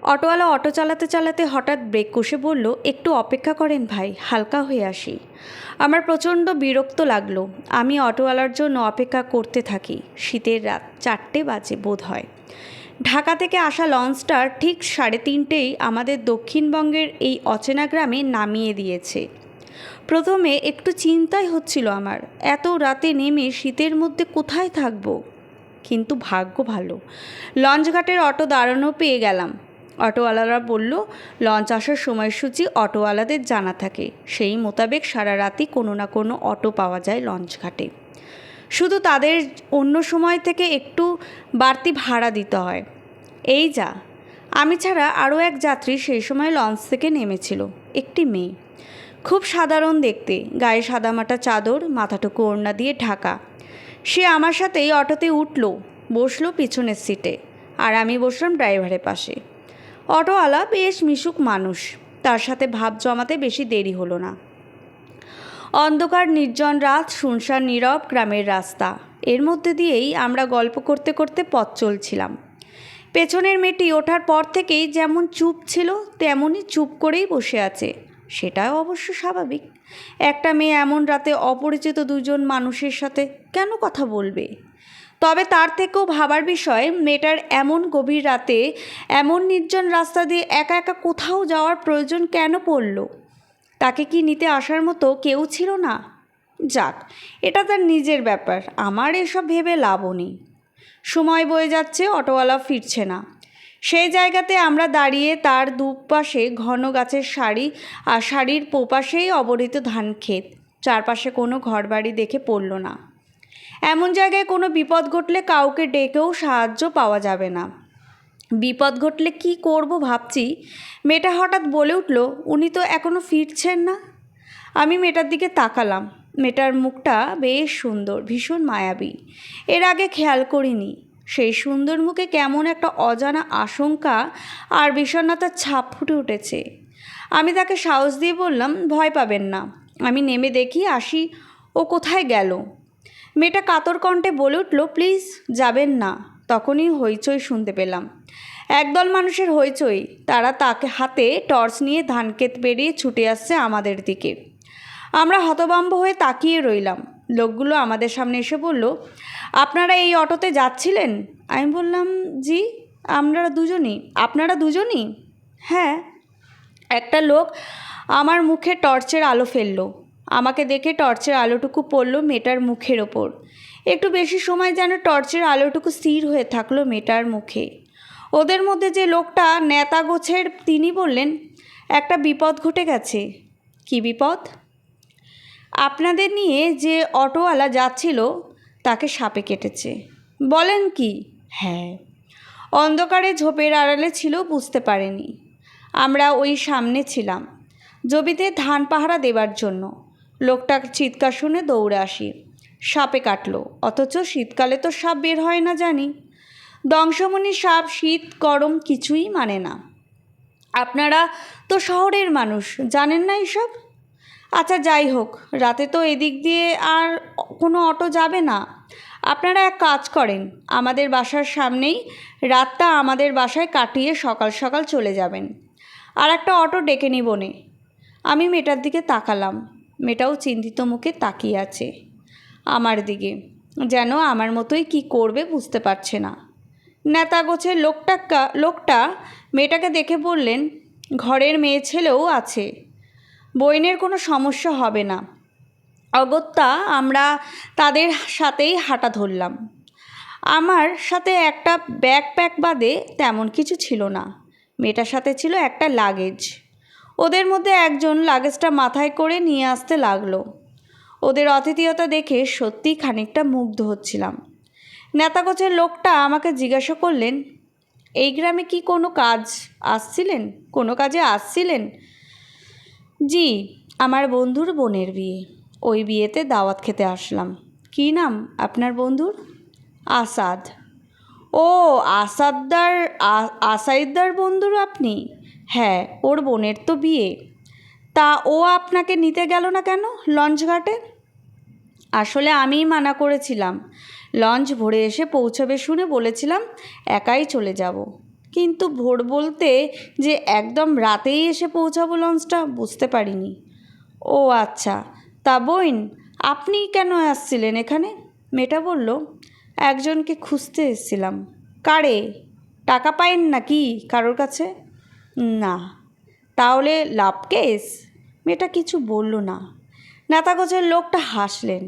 অটোওয়ালা auto চালাতে চালাতে হঠাৎ ব্রেক কষে বলল, একটু অপেক্ষা করেন ভাই, হালকা হয়ে আসি। আমার প্রচণ্ড বিরক্ত লাগলো। আমি অটোওয়ালার জন্য অপেক্ষা করতে থাকি। শীতের রাত, 4টে বাজে বোধ হয়। ঢাকা থেকে আসা লঞ্চটার ঠিক 3:30টেই আমাদের দক্ষিণবঙ্গের এই অচেনা গ্রামে নামিয়ে দিয়েছে। প্রথমে একটু চিন্তাই হচ্ছিল আমার, এত রাতে নেমে শীতের মধ্যে কোথায় থাকবো। কিন্তু ভাগ্য ভালো, লঞ্চঘাটের অটো দাঁড়ানো পেয়ে গেলাম। অটোওয়ালারা বলল, লঞ্চ আসার সময়সূচি অটোওয়ালাদের জানা থাকে, সেই মোতাবেক সারা রাতই কোনো না কোনো অটো পাওয়া যায় লঞ্চঘাটে। শুধু তাদের অন্য সময় থেকে একটু বাড়তি ভাড়া দিতে হয়। এই যা, আমি ছাড়া আরও এক যাত্রী সেই সময় লঞ্চ থেকে নেমেছিল, একটি মেয়ে। খুব সাধারণ দেখতে, গায়ে সাদামাটা চাদর, মাথাটুকু ওড়না দিয়ে ঢাকা। সে আমার সাথেই অটোতে উঠল, বসলো পিছনের সিটে, আর আমি বসলাম ড্রাইভারের পাশে। অটোওয়ালা বেশ মিশুক মানুষ, তার সাথে ভাব জমাতে বেশি দেরি হলো না। অন্ধকার নির্জন রাত, শুনশান নীরব গ্রামের রাস্তা, এর মধ্যে দিয়েই আমরা গল্প করতে করতে পথ চলছিলাম। পেছনের মেয়েটি ওঠার পর থেকেই যেমন চুপ ছিল তেমনই চুপ করেই বসে আছে। সেটাও অবশ্য স্বাভাবিক। একটা মেয়ে এমন রাতে অপরিচিত দুজন মানুষের সাথে কেন কথা বলবে? তবে তার থেকেও ভাবার বিষয়, মেয়েটার এমন গভীর রাতে এমন নির্জন রাস্তা দিয়ে একা একা কোথাও যাওয়ার প্রয়োজন কেন পড়ল? তাকে কি নিতে আসার মতো কেউ ছিল না? যাক, এটা তার নিজের ব্যাপার, আমার এসব ভেবে লাভও নেই। সময় বয়ে যাচ্ছে, অটোওয়ালা ফিরছে না। সেই জায়গাতে আমরা দাঁড়িয়ে, তার দুপাশে ঘন গাছের সারি, আর সারির পোপাশেই অবরিত ধান ক্ষেত। চারপাশে কোনো ঘরবাড়ি দেখে পড়ল না। এমন জায়গায় কোনো বিপদ ঘটলে কাউকে ডেকেও সাহায্য পাওয়া যাবে না। বিপদ ঘটলে কি করব ভাবছি, মেয়েটা হঠাৎ বলে উঠল, উনি তো এখনও ফিরছেন না। আমি মেয়েটার দিকে তাকালাম। মেয়েটার মুখটা বেশ সুন্দর, ভীষণ মায়াবী। এর আগে খেয়াল করিনি। সেই সুন্দর মুখে কেমন একটা অজানা আশঙ্কা আর বিষণ্ণতার ছাপ ফুটে উঠেছে। আমি তাকে সাহস দিয়ে বললাম, ভয় পাবেন না, আমি নেমে দেখি আসি ও কোথায় গেল। মেয়েটা কাতর কণ্ঠে বলে উঠল, প্লিজ যাবেন না। তখনই হইচই শুনতে পেলাম, একদল মানুষের হইচই। তারা তাকে হাতে টর্চ নিয়ে ধানক্ষেত পেরিয়ে ছুটে আসছে আমাদের দিকে। আমরা হতভম্ব হয়ে তাকিয়ে রইলাম। লোকগুলো আমাদের সামনে এসে বলল, আপনারা এই অটোতে যাচ্ছিলেন? আমি বললাম, জি। আপনারা দুজনই? হ্যাঁ। একটা লোক আমার মুখে টর্চের আলো ফেললো। আমাকে দেখে টর্চের আলোটুকু পড়ল মেয়েটার মুখের ওপর। একটু বেশি সময় যেন টর্চের আলোটুকু স্থির হয়ে থাকলো মেয়েটার মুখে। ওদের মধ্যে যে লোকটা নেতা গোছের, তিনি বললেন, একটা বিপদ ঘটে গেছে। কি বিপদ? আপনাদের নিয়ে যে অটোওয়ালা যাচ্ছিল তাকে সাপে কেটেছে। বলেন কি? হ্যাঁ। অন্ধকারে ঝোপের আড়ালে ছিল, বুঝতে পারেনি। আমরা ওই সামনে ছিলাম, জমিতে ধান পাহারা দেবার জন্য। লোকটার চিৎকার শুনে দৌড়ে আসি। সাপে কাটলো, অথচ শীতকালে তো সাপ বের হয় না জানি। দংশমণি সাপ শীত গরম কিছুই মানে না। আপনারা তো শহরের মানুষ, জানেন না এসব? আচ্ছা যাই হোক, রাতে তো এদিক দিয়ে আর কোনো অটো যাবে না। আপনারা এক কাজ করেন, আমাদের বাসার সামনেই রাতটা আমাদের বাসায় কাটিয়ে সকাল সকাল চলে যাবেন। আর একটা অটো ডেকে নিবনে। আমি মেয়েটার দিকে তাকালাম। মেয়েটাও চিন্তিত মুখে তাকিয়ে আছে আমার দিকে, যেন আমার মতোই কি করবে বুঝতে পারছে না। নেতা গোছের লোকটা মেয়েটাকে দেখে বললেন, ঘরের মেয়ে ছেলেও আছে, বইনের কোনো সমস্যা হবে না। অগত্যা আমরা তাদের সাথেই হাঁটা ধরলাম। আমার সাথে একটা ব্যাকপ্যাক বাদে তেমন কিছু ছিল না। মেয়েটার সাথে ছিল একটা লাগেজ। ওদের মধ্যে একজন লাগেজটা মাথায় করে নিয়ে আসতে লাগলো। ওদের আতিথেয়তা দেখে সত্যিই খানিকটা মুগ্ধ হচ্ছিলাম। নেতাগোছের লোকটা আমাকে জিজ্ঞাসা করলেন, এই গ্রামে কি কোনো কাজে আসছিলেন? জি, আমার বন্ধুর বোনের বিয়ে, ওই বিয়েতে দাওয়াত খেতে আসলাম। কী নাম আপনার বন্ধুর? আসাদ। ও, আসাইদ্দার বন্ধুর আপনি? হ্যাঁ, ওর বোনের তো বিয়ে। তা ও আপনাকে নিতে গেল না কেন লঞ্চঘাটে? আসলে আমিই মানা করেছিলাম। লঞ্চ ভোরে এসে পৌঁছবে শুনে বলেছিলাম একাই চলে যাব। কিন্তু ভোর বলতে যে একদম রাতেই এসে পৌঁছাবো লঞ্চটা বুঝতে পারিনি। ও আচ্ছা, তা বোন আপনি কেন আসছিলেন এখানে? মেয়েটা বলল, একজনকে খুঁজতে এসেছিলাম। কারে? টাকা পাইন নাকি কারোর কাছে? না। তাহলে লাভ কেস? মেয়েটা কিছু বলল না। নেতাগোছের লোকটা হাসলেন।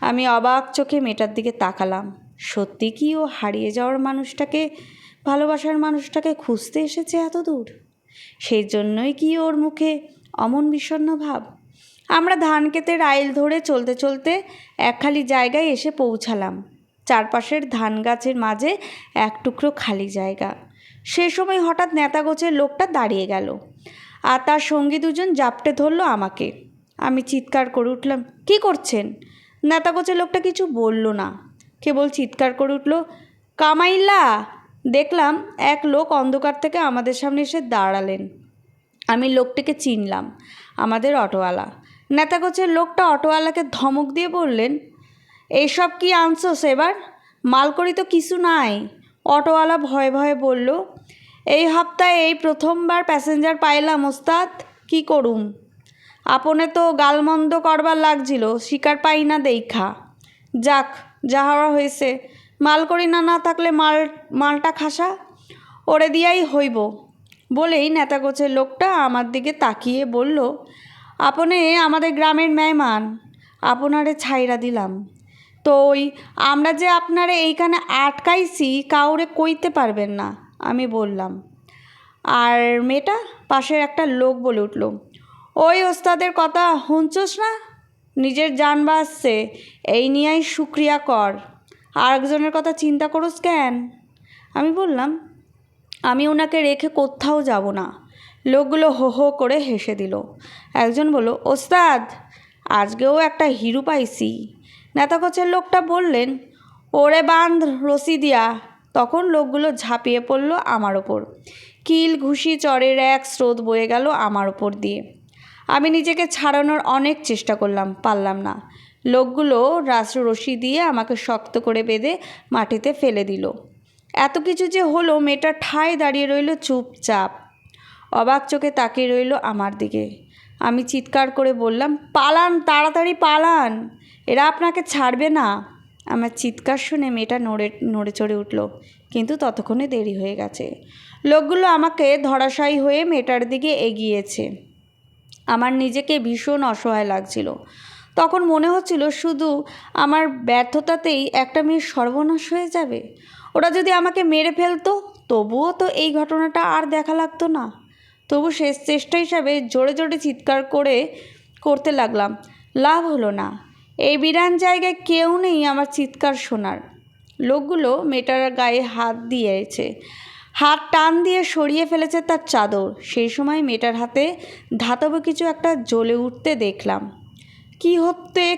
আমি অবাক চোখে মেয়েটার দিকে তাকালাম। সত্যি কি ও হারিয়ে যাওয়ার মানুষটাকে, ভালোবাসার মানুষটাকে খুঁজতে এসেছে এত দূর? সেই জন্যই কি ওর মুখে অমন বিষণ্ণ ভাব? আমরা ধান ক্ষেতের আইল ধরে চলতে চলতে একখালি জায়গায় এসে পৌঁছালাম। চারপাশের ধান গাছের মাঝে এক টুকরো খালি জায়গা। সে সময় হঠাৎ নেতাগোছের লোকটা দাঁড়িয়ে গেল, আর তার সঙ্গী দুজন জাপটে ধরল আমাকে। আমি চিৎকার করে উঠলাম, কি করছেন? নেতাগোছের লোকটা কিছু বলল না, কেবল চিৎকার করে উঠল, কামাইল্লা! দেখলাম এক লোক অন্ধকার থেকে আমাদের সামনে এসে দাঁড়ালেন। আমি লোকটিকে চিনলাম, আমাদের অটোওয়ালা। নেতাগোছের লোকটা অটোওয়ালাকে ধমক দিয়ে বললেন, এইসব কি আনছোস এবার? মালকড়ি তো কিছু নাই। অটোওয়ালা ভয়ে ভয়ে বলল, এই সপ্তাহে এই প্রথমবার প্যাসেঞ্জার পাইলাম ওস্তাদ, কি করুম? আপনে তো গালমন্দ করবার লাগছিল, শিকার পাই না দেইখা। যাক, যা হওয়া হয়েছে। মালকড়ি না থাকলে মালটা খাসা ওরে দিয়াই হইব। বলেই নেতাগোছের লোকটা আমার দিকে তাকিয়ে বলল, আপনি আমাদের গ্রামের মেহমান, আপনারে ছাইরা দিলাম। তো আমরা যে আপনারে এইখানে আটকাইছি কাউরে কইতে পারবেন না, আমি বললাম। আর মেয়েটা পাশের একটা লোক বলে উঠল, ওই ওস্তাদের কথা শুনছস না? নিজের জান বাঁচছে, এই নিয়েই শুক্রিয়া কর, আরেকজনের কথা চিন্তা করোস কেন? আমি বললাম, আমি ওনাকে রেখে কোথাও যাব না। লোকগুলো হো হো করে হেসে দিল। একজন বলল, ওস্তাদ আজকেও একটা হিরো পাইছি। নেতাগোছের লোকটা বললেন, ওরে বান্ধ রশি দিয়া। তখন লোকগুলো ঝাঁপিয়ে পড়ল আমার ওপর। কিল ঘুষি চড়ের এক স্রোত বয়ে গেল আমার ওপর দিয়ে। আমি নিজেকে ছাড়ানোর অনেক চেষ্টা করলাম, পারলাম না। লোকগুলো রশি দিয়ে আমাকে শক্ত করে বেঁধে মাটিতে ফেলে দিল। এত কিছু যে হলো, মেয়েটা ঠায় দাঁড়িয়ে রইল চুপচাপ, অবাক চোখে তাকিয়ে রইল আমার দিকে। আমি চিৎকার করে বললাম, পালান, তাড়াতাড়ি পালান, এরা আপনাকে ছাড়বে না। আমার চিৎকার শুনে মেয়েটা নড়ে চড়ে উঠল, কিন্তু ততক্ষণে দেরি হয়ে গেছে। লোকগুলো আমাকে ধরাশায়ী হয়ে মেয়েটার দিকে এগিয়েছে। আমার নিজেকে ভীষণ অসহায় লাগছিল। তখন মনে হচ্ছিল শুধু আমার ব্যর্থতাতেই একটা মেয়ের সর্বনাশ হয়ে যাবে। ওরা যদি আমাকে মেরে ফেলতো তবুও তো এই ঘটনাটা আর দেখা লাগতো না। তবু শেষ চেষ্টা হিসাবে জোরে জোরে চিৎকার করতে লাগলাম। লাভ হলো না। এই বিরান জায়গায় কেউ নেই আমার চিৎকার শোনার। লোকগুলো মেয়েটার গায়ে হাত দিয়েছে, হাত টান দিয়ে সরিয়ে ফেলেছে তার চাদর। সেই সময় মেয়েটার হাতে ধাতব কিছু একটা জ্বলে উঠতে দেখলাম।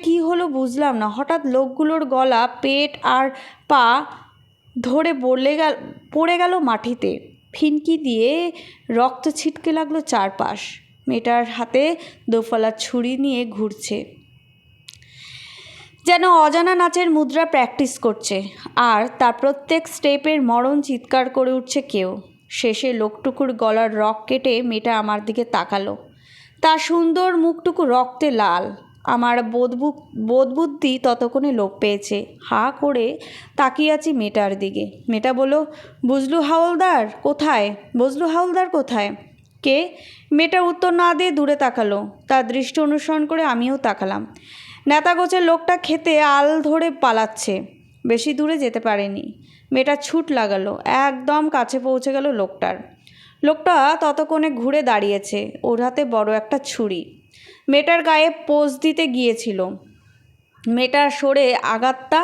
কি হলো বুঝলাম না। হঠাৎ লোকগুলোর গলা, পেট আর পা ধরে পড়ে গেল মাটিতে। ফিনকি দিয়ে রক্ত ছিটকে লাগলো চারপাশ। মেয়েটার হাতে দোফালা ছুরি নিয়ে ঘুরছে, যেন অজানা নাচের মুদ্রা প্র্যাকটিস করছে। আর তার প্রত্যেক স্টেপের মরণ চিৎকার করে উঠছে কেউ। শেষে লোকটুকুর গলার রক কেটে মেয়েটা আমার দিকে তাকালো। তার সুন্দর মুখটুকু রক্তে লাল। আমার বোধবুদ্ধি ততক্ষণে লোপ পেয়েছে। হা করে তাকিয়ে আছি মেয়েটার দিকে। মেয়েটা বলল, বজলু হাওলদার কোথায়? কে? মেয়েটা উত্তর না দিয়ে দূরে তাকালো। তার দৃষ্টি অনুসরণ করে আমিও তাকালাম। নেতাগোছের লোকটা খেতে আল ধরে পালাচ্ছে। বেশি দূরে যেতে পারেনি। মেয়েটা ছুট লাগালো, একদম কাছে পৌঁছে গেল লোকটা ততক্ষণে ঘুরে দাঁড়িয়েছে, ওর হাতে বড় একটা ছুরি। মেয়েটার গায়ে পোজ দিতে গিয়েছিল। মেয়েটা সরে আঘাতটা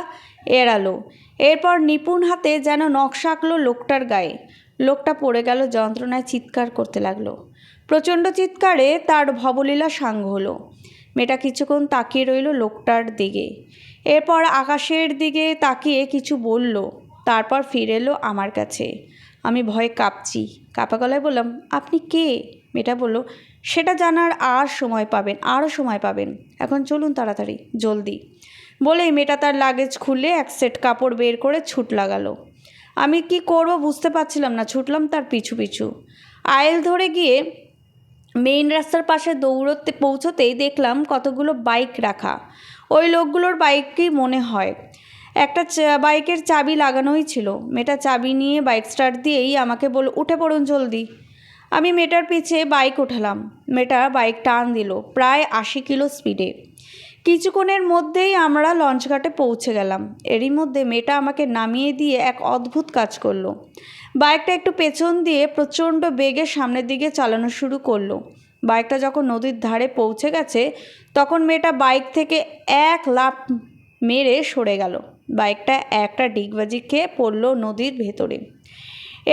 এড়ালো। এরপর নিপুণ হাতে যেন নকশা আঁকলো লোকটার গায়ে। লোকটা পড়ে গেল, যন্ত্রণায় চিৎকার করতে লাগলো। প্রচণ্ড চিৎকারে তার ভবলীলা সাঙ্গ হলো। মেয়েটা কিছুক্ষণ তাকিয়ে রইল লোকটার দিকে। এরপর আকাশের দিকে তাকিয়ে কিছু বলল। তারপর ফিরে এলো আমার কাছে। আমি ভয়ে কাঁপছি। কাঁপা গলায় বললাম, আপনি কে? মেয়েটা বলল, সেটা জানার আরও সময় পাবেন। এখন চলুন তাড়াতাড়ি, জলদি। বলেই মেয়েটা তার লাগেজ খুলে এক সেট কাপড় বের করে ছুট লাগালো। আমি কি করব বুঝতে পারছিলাম না, ছুটলাম তার পিছু পিছু। আইল ধরে গিয়ে মেইন রাস্তার পাশে দৌড়তে পৌঁছতেই দেখলাম কতগুলো বাইক রাখা। ওই লোকগুলোর বাইকই মনে হয়। একটা বাইকের চাবি লাগানোই ছিল। মেয়েটা চাবি নিয়ে বাইক স্টার্ট দিয়েই আমাকে বলল, উঠে পড়ুন জলদি। আমি মেয়েটার পিছে বাইক উঠালাম। মেয়েটা বাইক টান দিল প্রায় 80 কিলো স্পিডে। কিছুক্ষণের মধ্যেই আমরা লঞ্চঘাটে পৌঁছে গেলাম। এরই মধ্যে মেয়েটা আমাকে নামিয়ে দিয়ে এক অদ্ভুত কাজ করলো। বাইকটা একটু পেছন দিয়ে প্রচণ্ড বেগে সামনের দিকে চালানো শুরু করলো। বাইকটা যখন নদীর ধারে পৌঁছে গেছে তখন মেয়েটা বাইক থেকে এক লাফ মেরে সরে গেল। বাইকটা একটা ডিগবাজি খেয়ে পড়লো নদীর ভেতরে।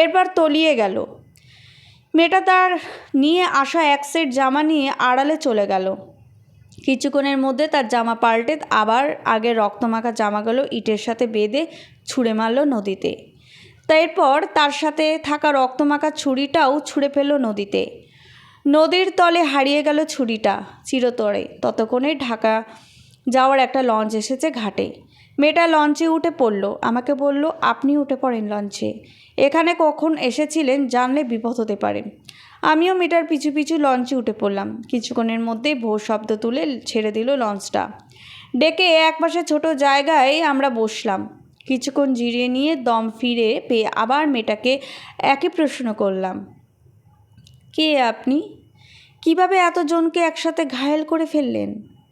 এরপর তলিয়ে গেল। মেয়েটা তার নিয়ে আসা এক সেট জামা নিয়ে আড়ালে চলে গেল। কিছুক্ষণের মধ্যে তার জামা পাল্টে আবার আগের রক্তমাখা জামাগুলো ইটের সাথে বেঁধে ছুঁড়ে মারল নদীতে। তারপর তার সাথে থাকা রক্তমাখা ছুরিটাও ছুঁড়ে ফেলল নদীতে। নদীর তলে হারিয়ে গেল ছুরিটা চিরতরে। ততক্ষণে ঢাকা যাওয়ার একটা লঞ্চ এসেছে ঘাটে। মেয়েটা লঞ্চে উঠে পড়ল। আমাকে বলল, আপনি উঠে পড়েন লঞ্চে। এখানে কখন এসেছিলেন জানলে বিপদ হতে পারে। আমিও মেয়েটার পিছু পিছু লঞ্চে উঠে পড়লাম। কিছুক্ষণের মধ্যেই ভোর শব্দ তুলে ছেড়ে দিল লঞ্চটা। ডেকে একপাশে ছোট জায়গায় আমরা বসলাম। কিছুক্ষণ জিরিয়ে নিয়ে দম ফিরে পেয়ে আবার মেয়েটাকে একই প্রশ্ন করলাম, কে আপনি? কিভাবে এতজনকে একসাথে ঘায়েল করে ফেললেন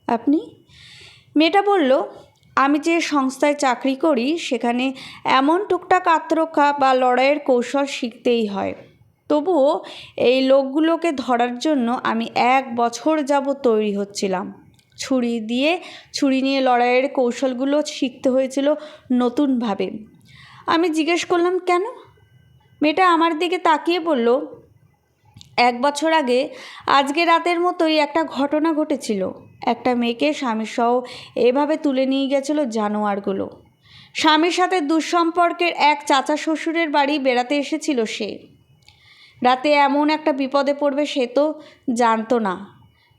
আপনি? মেয়েটা বলল, আমি যে সংস্থায় চাকরি করি সেখানে এমন টুকটাক আত্মরক্ষা বা লড়াইয়ের কৌশল শিখতেই হয়। তবুও এই লোকগুলোকে ধরার জন্য আমি 1 বছর যাবৎ তৈরি হচ্ছিলাম। ছুরি নিয়ে লড়াইয়ের কৌশলগুলো শিখতে হয়েছিল নতুনভাবে। আমি জিজ্ঞেস করলাম, কেন? মেয়েটা আমার দিকে তাকিয়ে বলল, 1 বছর আগে আজকে রাতের মতোই একটা ঘটনা ঘটেছিল। একটা মেয়েকে স্বামীসহ এভাবে তুলে নিয়ে গেছিল জানোয়ারগুলো। স্বামীর সাথে দুঃসম্পর্কের এক চাচা শ্বশুরের বাড়ি বেড়াতে এসেছিল সে। রাতে এমন একটা বিপদে পড়বে সে তো জানতো না।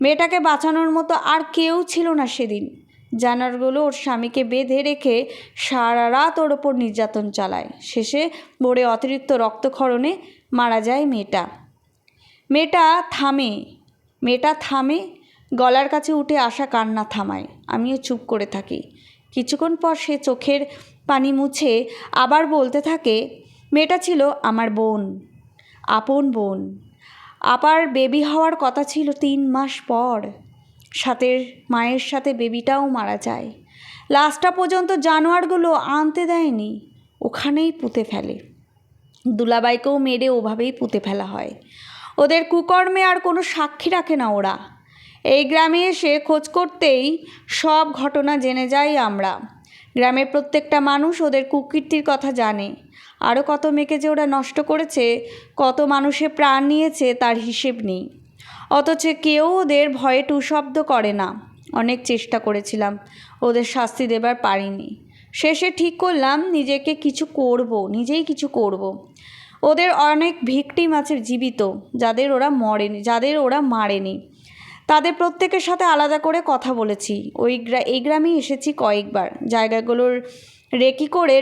মেয়েটাকে বাঁচানোর মতো আর কেউ ছিল না সেদিন। জানোয়ারগুলো ওর স্বামীকে বেঁধে রেখে সারা রাত ওর ওপর নির্যাতন চালায়। শেষে ভোরে অতিরিক্ত রক্তক্ষরণে মারা যায় মেয়েটা। মেয়েটা থামে, গলার কাছে উঠে আসা কান্না থামায়। আমিও চুপ করে থাকি। কিছুক্ষণ পর সে চোখের পানি মুছে আবার বলতে থাকে, মেয়েটা ছিল আমার বোন, আপন বোন। আবার বেবি হওয়ার কথা ছিল 3 মাস পর। মায়ের সাথে বেবিটাও মারা যায়। লাশটা পর্যন্ত জানোয়ারগুলো আনতে দেয়নি, ওখানেই পুঁতে ফেলে। দুলাবাইকেও মেরে ওভাবেই পুঁতে ফেলা হয়। ওদের কুকর্মে আর কোনো সাক্ষী রাখে না ওরা। এই গ্রামে এসে খোঁজ করতেই সব ঘটনা জেনে যাই আমরা। গ্রামের প্রত্যেকটা মানুষ ওদের কুকীর্তির কথা জানে। আরও কত মেয়েকে যে ওরা নষ্ট করেছে, কত মানুষের প্রাণ নিয়েছে তার হিসেব নেই। অথচ কেউ ওদের ভয়ে টুশব্দ করে না। অনেক চেষ্টা করেছিলাম, ওদের শাস্তি দেবার পারিনি। শেষে ঠিক করলাম নিজেই কিছু করব। ওদের অনেক ভিকটিম আছে জীবিত, যাদের ওরা মারেনি। তাদের প্রত্যেকের সাথে আলাদা করে কথা বলেছি। এই গ্রামেই এসেছি কয়েকবার। জায়গাগুলোর রেকি করে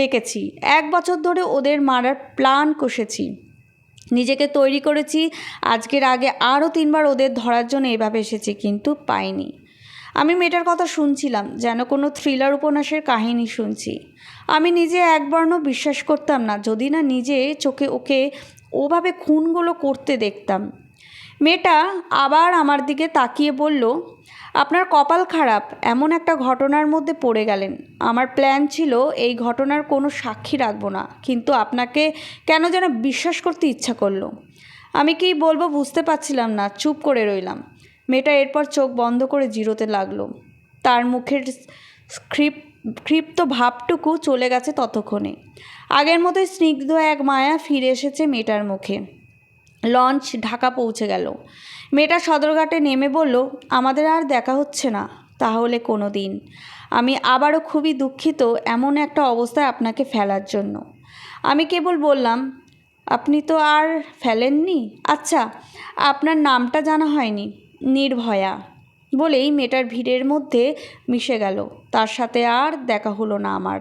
রেখেছি। 1 বছর ধরে ওদের মারার প্ল্যান কষেছি। নিজেকে তৈরি করেছি। আজকের আগে আরও 3 বার ওদের ধরার জন্য এভাবে এসেছি, কিন্তু পাইনি। আমি মেয়েটার কথা শুনছিলাম যেন কোনো থ্রিলার উপন্যাসের কাহিনী শুনছি। আমি নিজে একবারও বিশ্বাস করতাম না যদি না নিজে চোখে ওকে ওভাবে খুনগুলো করতে দেখতাম। মেয়েটা আবার আমার দিকে তাকিয়ে বলল, আপনার কপাল খারাপ, এমন একটা ঘটনার মধ্যে পড়ে গেলেন। আমার প্ল্যান ছিল এই ঘটনার কোনো সাক্ষী রাখবো না, কিন্তু আপনাকে কেন যেন বিশ্বাস করতে ইচ্ছা করলো। আমি কী বলবো বুঝতে পারছিলাম না, চুপ করে রইলাম। মেয়েটা এরপর চোখ বন্ধ করে জিরোতে লাগলো। তার মুখের ক্ষিপ্ত ভাবটুকু চলে গেছে ততক্ষণে। আগের মতোই স্নিগ্ধ এক মায়া ফিরে এসেছে মেয়েটার মুখে। লঞ্চ ঢাকা পৌঁছে গেল। মেয়েটা সদরঘাটে নেমে বলল, আমাদের আর দেখা হচ্ছে না তাহলে কোনো দিন। আমি আবারও খুবই দুঃখিত এমন একটা অবস্থায় আপনাকে ফেলার জন্য। আমি কেবল বললাম, আপনি তো আর ফেলেননি। আচ্ছা, আপনার নামটা জানা হয়নি। নির্ভয়া বলেই মেয়েটার ভিড়ের মধ্যে মিশে গেল। তার সাথে আর দেখা হলো না আমার।